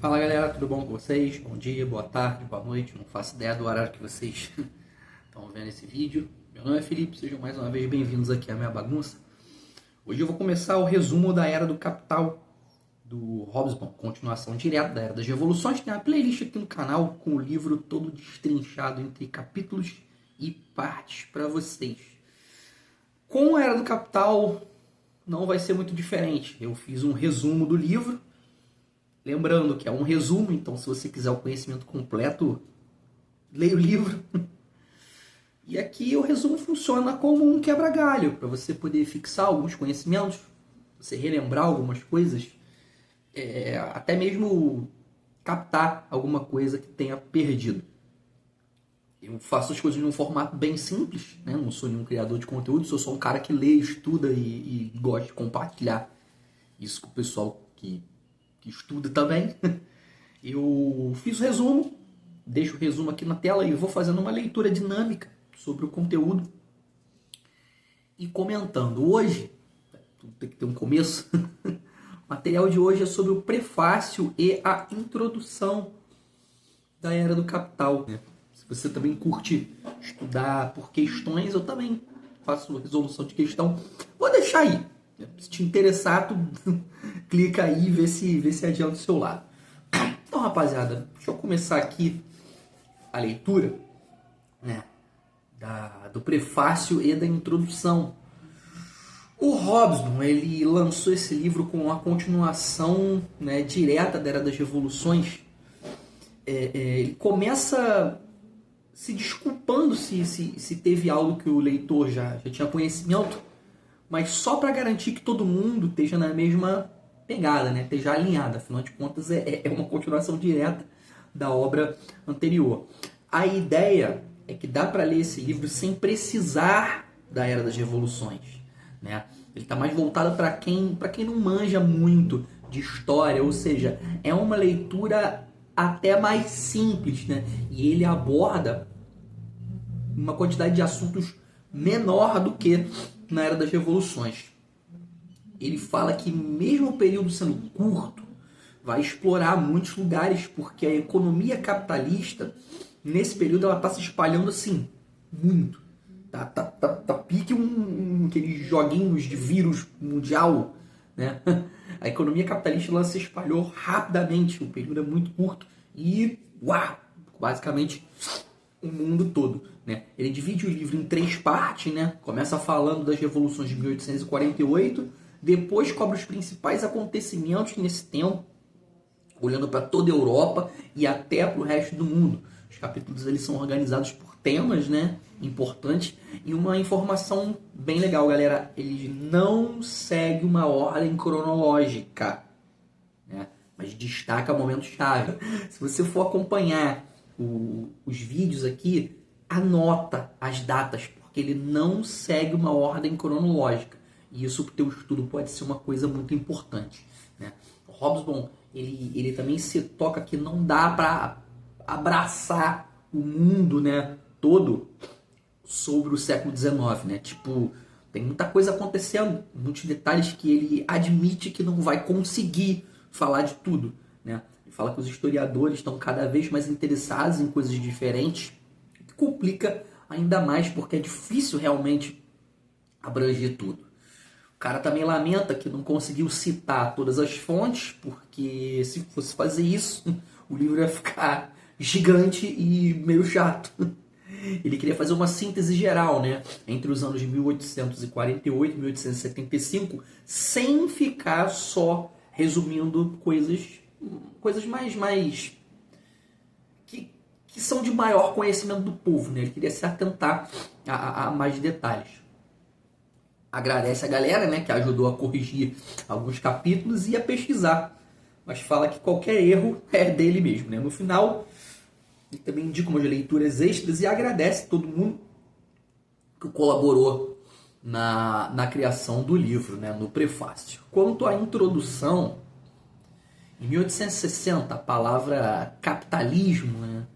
Fala galera, tudo bom com vocês? Bom dia, boa tarde, boa noite, não faço ideia do horário que vocês estão vendo esse vídeo. Meu nome é Felipe, sejam mais uma vez bem-vindos aqui à minha bagunça. Hoje eu vou começar o resumo da Era do Capital, do Hobsbawm, continuação direta da Era das Revoluções. Tem uma playlist aqui no canal com o livro todo destrinchado entre capítulos e partes para vocês. Com a Era do Capital não vai ser muito diferente, eu fiz um resumo do livro. Lembrando que é um resumo, então se você quiser o conhecimento completo, leia o livro. E aqui o resumo funciona como um quebra-galho, para você poder fixar alguns conhecimentos, você relembrar algumas coisas, até mesmo captar alguma coisa que tenha perdido. Eu faço as coisas num formato bem simples, né? Não sou nenhum criador de conteúdo, sou só um cara que lê, estuda e gosta de compartilhar isso com o pessoal que estuda também. Eu fiz o resumo, deixo o resumo aqui na tela e vou fazendo uma leitura dinâmica sobre o conteúdo e comentando. Hoje, tem que ter um começo, o material de hoje é sobre o prefácio e a introdução da Era do Capital. Se você também curte estudar por questões, eu também faço resolução de questão. Vou deixar aí. Se te interessar, tu clica aí e vê se adianta do seu lado. Então, rapaziada, deixa eu começar aqui a leitura, né, do prefácio e da introdução. O Hobsbawm, ele lançou esse livro com uma continuação, né, direta da Era das Revoluções. Ele começa se desculpando se teve algo que o leitor já tinha conhecimento, mas só para garantir que todo mundo esteja na mesma pegada, né? Esteja alinhado. Afinal de contas, é uma continuação direta da obra anterior. A ideia é que dá para ler esse livro sem precisar da Era das Revoluções, né? Ele está mais voltado para quem não manja muito de história, ou seja, é uma leitura até mais simples, né? E ele aborda uma quantidade de assuntos menor do que na Era das Revoluções. Ele fala que mesmo o período sendo curto, vai explorar muitos lugares, porque a economia capitalista, nesse período, ela está se espalhando assim, muito. Tá pique aqueles joguinhos de vírus mundial, né? A economia capitalista ela se espalhou rapidamente, o período é muito curto e, basicamente o mundo todo, né? Ele divide o livro em 3 partes, né? Começa falando das revoluções de 1848, depois cobre os principais acontecimentos nesse tempo, olhando para toda a Europa e até para o resto do mundo. Os capítulos eles são organizados por temas, né, importantes, e uma informação bem legal, galera, ele não segue uma ordem cronológica, né? Mas destaca momentos-chave. Se você for acompanhar os vídeos aqui, anota as datas, porque ele não segue uma ordem cronológica. E isso para o teu estudo pode ser uma coisa muito importante, né? O Hobsbawm, ele também se toca que não dá para abraçar o mundo, né, todo sobre o século XIX, né? Tipo, tem muita coisa acontecendo, muitos detalhes que ele admite que não vai conseguir falar de tudo, né? Ele fala que os historiadores estão cada vez mais interessados em coisas diferentes, o que complica ainda mais porque é difícil realmente abranger tudo. O cara também lamenta que não conseguiu citar todas as fontes, porque se fosse fazer isso, o livro ia ficar gigante e meio chato. Ele queria fazer uma síntese geral, né, entre os anos de 1848 e 1875, sem ficar só resumindo coisas mais que são de maior conhecimento do povo, né? Ele queria se atentar a mais detalhes. Agradece a galera, né, que ajudou a corrigir alguns capítulos e a pesquisar, mas fala que qualquer erro é dele mesmo, né? No final, ele também indica umas leituras extras e agradece todo mundo que colaborou na criação do livro, né, no prefácio. Quanto à introdução, em 1860, a palavra capitalismo, né,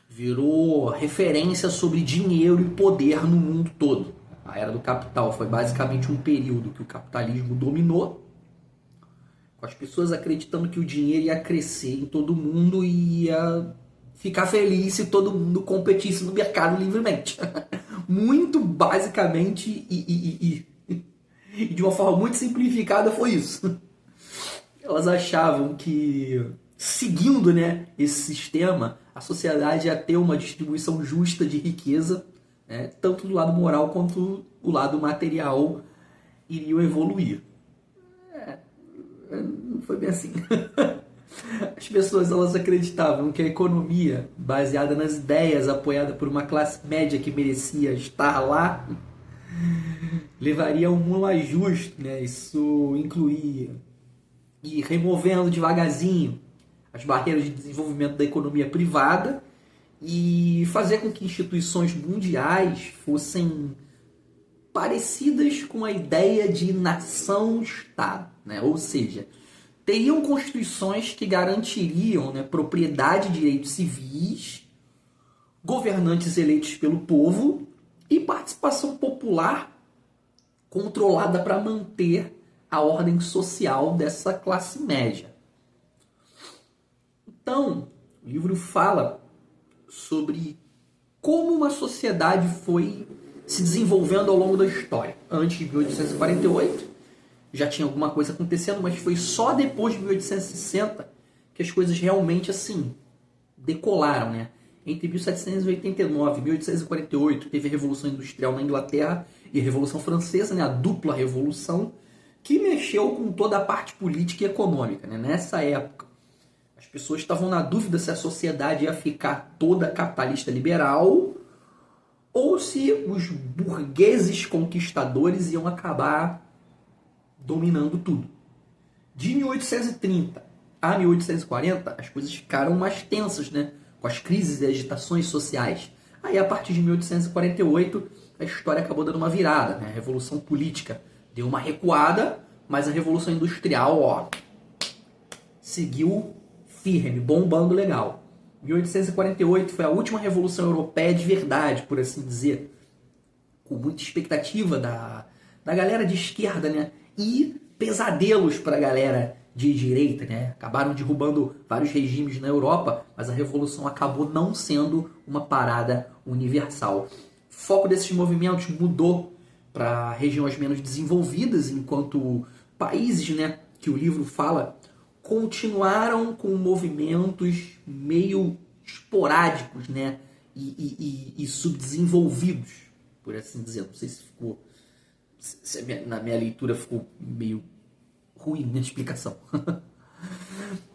virou referência sobre dinheiro e poder no mundo todo. A Era do Capital foi basicamente um período que o capitalismo dominou, com as pessoas acreditando que o dinheiro ia crescer em todo mundo e ia ficar feliz se todo mundo competisse no mercado livremente. Muito basicamente e de uma forma muito simplificada foi isso. Elas achavam que, seguindo, né, esse sistema, a sociedade ia ter uma distribuição justa de riqueza, né, tanto do lado moral quanto do lado material iriam evoluir. Não foi bem assim. As pessoas, elas acreditavam que a economia, baseada nas ideias, apoiada por uma classe média que merecia estar lá, levaria a um mundo mais justo, né? Isso incluía ir removendo devagarzinho as barreiras de desenvolvimento da economia privada e fazer com que instituições mundiais fossem parecidas com a ideia de nação-estado, né? Ou seja, teriam constituições que garantiriam, né, propriedade de direitos civis, governantes eleitos pelo povo e participação popular controlada para manter a ordem social dessa classe média. Então, o livro fala sobre como uma sociedade foi se desenvolvendo ao longo da história. Antes de 1848, já tinha alguma coisa acontecendo, mas foi só depois de 1860 que as coisas realmente, assim, decolaram, né? Entre 1789 e 1848, teve a Revolução Industrial na Inglaterra e a Revolução Francesa, né? A dupla revolução, que mexeu com toda a parte política e econômica, né? Nessa época, as pessoas estavam na dúvida se a sociedade ia ficar toda capitalista liberal ou se os burgueses conquistadores iam acabar dominando tudo. De 1830 a 1840, as coisas ficaram mais tensas, né? Com as crises e agitações sociais. Aí, a partir de 1848, a história acabou dando uma virada, né? A Revolução Política deu uma recuada, mas a Revolução Industrial, ó, seguiu firme, bombando legal. 1848 foi a última Revolução Europeia de verdade, por assim dizer, com muita expectativa da galera de esquerda, né? E pesadelos para a galera de direita, né? Acabaram derrubando vários regimes na Europa, mas a Revolução acabou não sendo uma parada universal. O foco desses movimentos mudou para regiões menos desenvolvidas, enquanto países, né, que o livro fala, continuaram com movimentos meio esporádicos, né, e subdesenvolvidos, por assim dizer. Não sei se ficou, na minha leitura ficou meio ruim na explicação.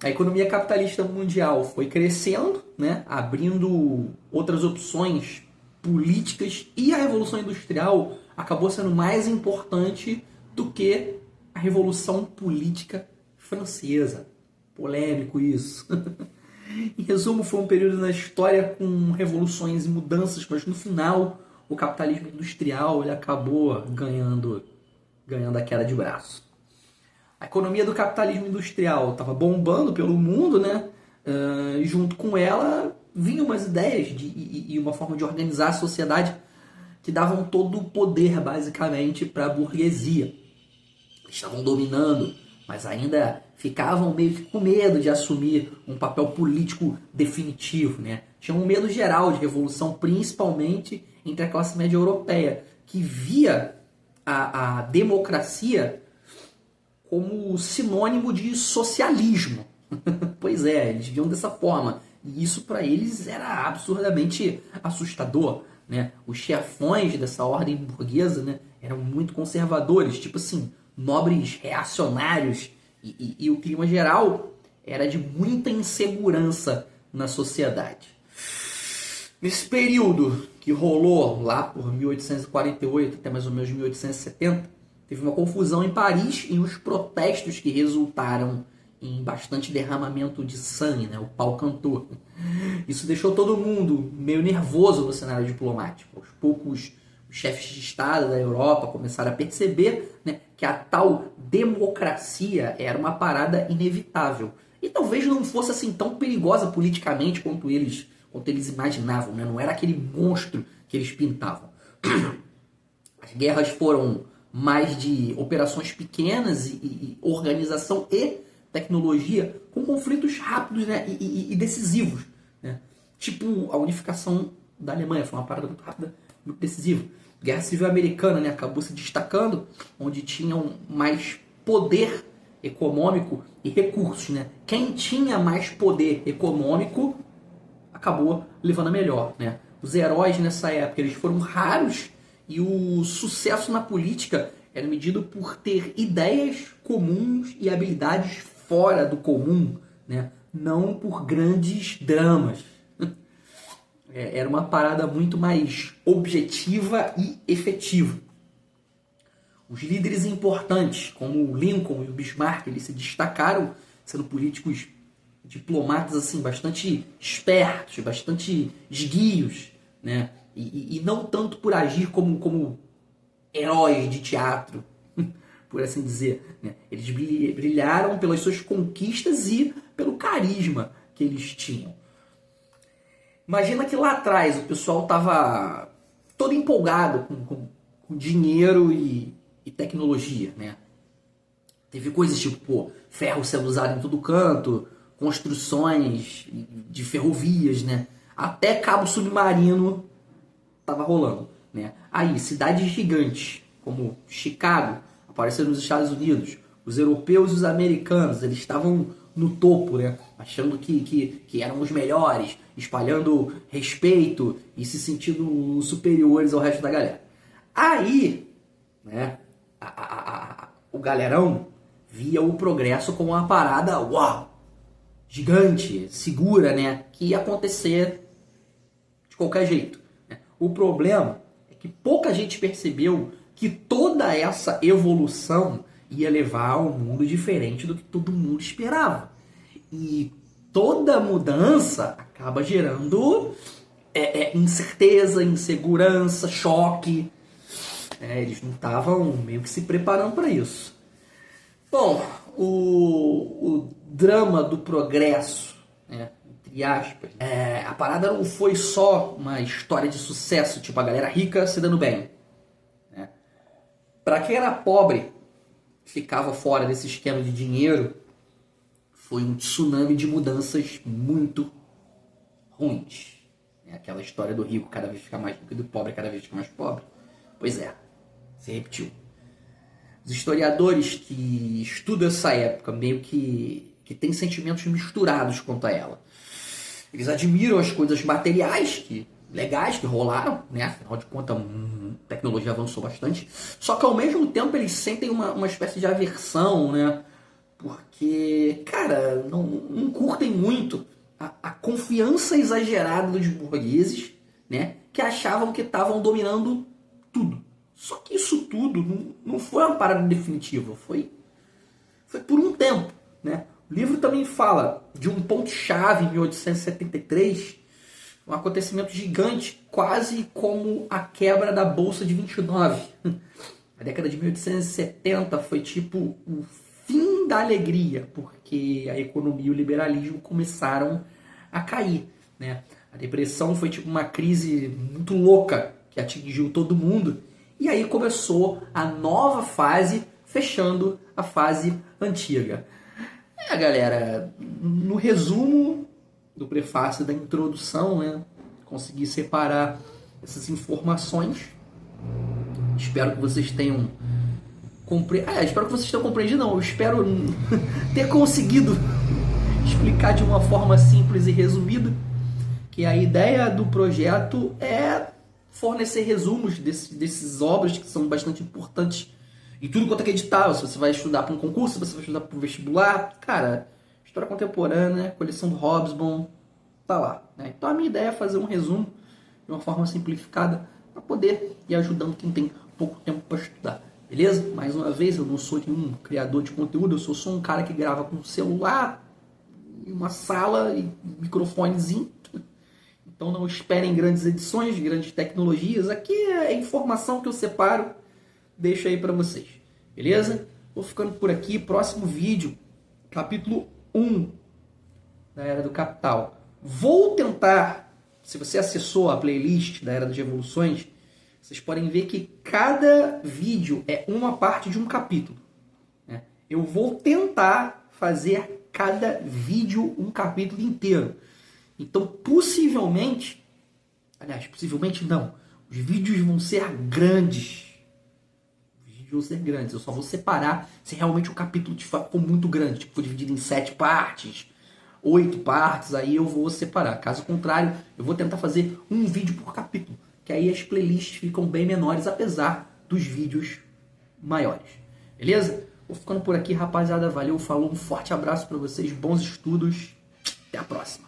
A economia capitalista mundial foi crescendo, né, abrindo outras opções políticas, e a Revolução Industrial acabou sendo mais importante do que a Revolução Política Francesa. Polêmico isso. Em resumo, foi um período na história com revoluções e mudanças, mas no final o capitalismo industrial ele acabou ganhando a queda de braço. A economia do capitalismo industrial estava bombando pelo mundo, né? Junto com ela vinham umas ideias e uma forma de organizar a sociedade que davam todo o poder, basicamente, para a burguesia. Eles estavam dominando, mas ainda ficavam meio que com medo de assumir um papel político definitivo, né? Tinham um medo geral de revolução, principalmente entre a classe média europeia, que via a democracia como sinônimo de socialismo. Pois é, eles viam dessa forma. E isso para eles era absurdamente assustador, né? Os chefões dessa ordem burguesa, né, eram muito conservadores, tipo assim, nobres reacionários. E o clima geral era de muita insegurança na sociedade. Nesse período que rolou lá por 1848 até mais ou menos 1870, teve uma confusão em Paris e uns protestos que resultaram em bastante derramamento de sangue, né? O pau cantou. Isso deixou todo mundo meio nervoso no cenário diplomático. Aos poucos, os chefes de Estado da Europa começaram a perceber, né, que a tal democracia era uma parada inevitável. E talvez não fosse assim tão perigosa politicamente quanto eles imaginavam, né? Não era aquele monstro que eles pintavam. As guerras foram mais de operações pequenas e organização e tecnologia com conflitos rápidos, né, e decisivos, né? Tipo a unificação da Alemanha, foi uma parada muito rápida, muito decisiva. Guerra Civil Americana, né, acabou se destacando, onde tinham mais poder econômico e recursos, né? Quem tinha mais poder econômico acabou levando a melhor, né? Os heróis nessa época eles foram raros e o sucesso na política era medido por ter ideias comuns e habilidades fora do comum, né? Não por grandes dramas. Era uma parada muito mais objetiva e efetiva. Os líderes importantes, como o Lincoln e o Bismarck, eles se destacaram sendo políticos diplomatas assim, bastante espertos, bastante esguios, né? E não tanto por agir como heróis de teatro, por assim dizer, né? Eles brilharam pelas suas conquistas e pelo carisma que eles tinham. Imagina que lá atrás o pessoal estava todo empolgado com dinheiro e tecnologia, né? Teve coisas tipo, pô, ferro sendo usado em todo canto, construções de ferrovias, né? Até cabo submarino tava rolando, né? Aí, cidades gigantes, como Chicago, apareceram nos Estados Unidos. Os europeus e os americanos, eles estavam no topo, né? Achando que eram os melhores, espalhando respeito e se sentindo superiores ao resto da galera. Aí, né, o galerão via o progresso como uma parada, uau, gigante, segura, né, que ia acontecer de qualquer jeito, né? O problema é que pouca gente percebeu que toda essa evolução ia levar a um mundo diferente do que todo mundo esperava. E toda mudança acaba gerando incerteza, insegurança, choque. Eles não estavam meio que se preparando para isso. Bom, o drama do progresso, né, entre aspas, a parada não foi só uma história de sucesso, tipo a galera rica se dando bem, né? Para quem era pobre, ficava fora desse esquema de dinheiro, foi um tsunami de mudanças muito ruins. Aquela história do rico cada vez ficar mais rico e do pobre cada vez ficar mais pobre. Pois é, se repetiu. Os historiadores que estudam essa época meio que têm sentimentos misturados quanto a ela. Eles admiram as coisas materiais, legais que rolaram, né? Afinal de contas, a tecnologia avançou bastante. Só que ao mesmo tempo eles sentem uma espécie de aversão, né? Porque, cara, não curtem muito a confiança exagerada dos burgueses, né? Que achavam que estavam dominando tudo. Só que isso tudo não foi uma parada definitiva, foi por um tempo, né? O livro também fala de um ponto-chave em 1873, um acontecimento gigante, quase como a quebra da Bolsa de 29. A década de 1870 foi tipo o fim da alegria, porque a economia e o liberalismo começaram a cair, né? A depressão foi tipo uma crise muito louca que atingiu todo mundo. E aí começou a nova fase, fechando a fase antiga. Galera, no resumo do prefácio da introdução, né, consegui separar essas informações. Espero que vocês tenham espero que vocês tenham compreendido, não. Eu espero ter conseguido explicar de uma forma simples e resumida que a ideia do projeto é fornecer resumos desses obras que são bastante importantes e tudo quanto é edital. Se você vai estudar para um concurso, se você vai estudar para um vestibular, cara, história contemporânea, coleção do Hobsbawm, tá lá, né? Então a minha ideia é fazer um resumo de uma forma simplificada para poder ir ajudando quem tem pouco tempo para estudar, beleza? Mais uma vez, eu não sou nenhum criador de conteúdo, eu sou só um cara que grava com um celular, uma sala e um microfonezinho. Então não esperem grandes edições, grandes tecnologias. Aqui é a informação que eu separo, deixo aí para vocês. Beleza? Vou ficando por aqui. Próximo vídeo, capítulo 1 da Era do Capital. Vou tentar, se você acessou a playlist da Era das Revoluções, vocês podem ver que cada vídeo é uma parte de um capítulo, né? Eu vou tentar fazer cada vídeo um capítulo inteiro. Então, possivelmente não, os vídeos vão ser grandes. Eu só vou separar se realmente o capítulo for muito grande, tipo, for dividido em 7 partes, 8 partes, aí eu vou separar. Caso contrário, eu vou tentar fazer um vídeo por capítulo, que aí as playlists ficam bem menores, apesar dos vídeos maiores. Beleza? Vou ficando por aqui, rapaziada. Valeu, falou, um forte abraço para vocês, bons estudos, até a próxima.